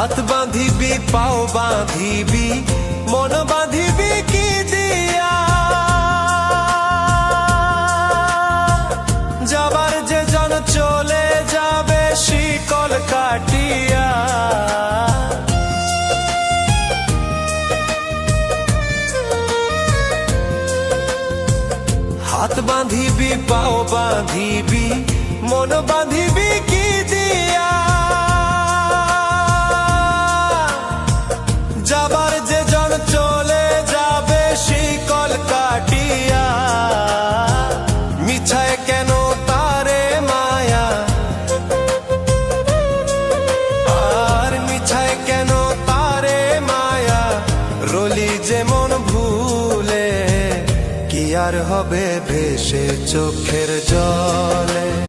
হাত বাঁধিবি পাও বাঁধিবি মন বাঁধিবি কি দিয়া, যাবার যে জন চলে যাবে শিকল কাটিয়া। হাত বাঁধিবি পাও বাঁধিবি মন বাঁধিবি কি দিয়া, যাবার যে জন চলে যাবে শিকল কাটিয়া। মিছায় কেন তারে মায়া, আর মিছায় কেন তারে মায়া, রলি যেমন ভুলে কি আর হবে ভেসে চোখের জল।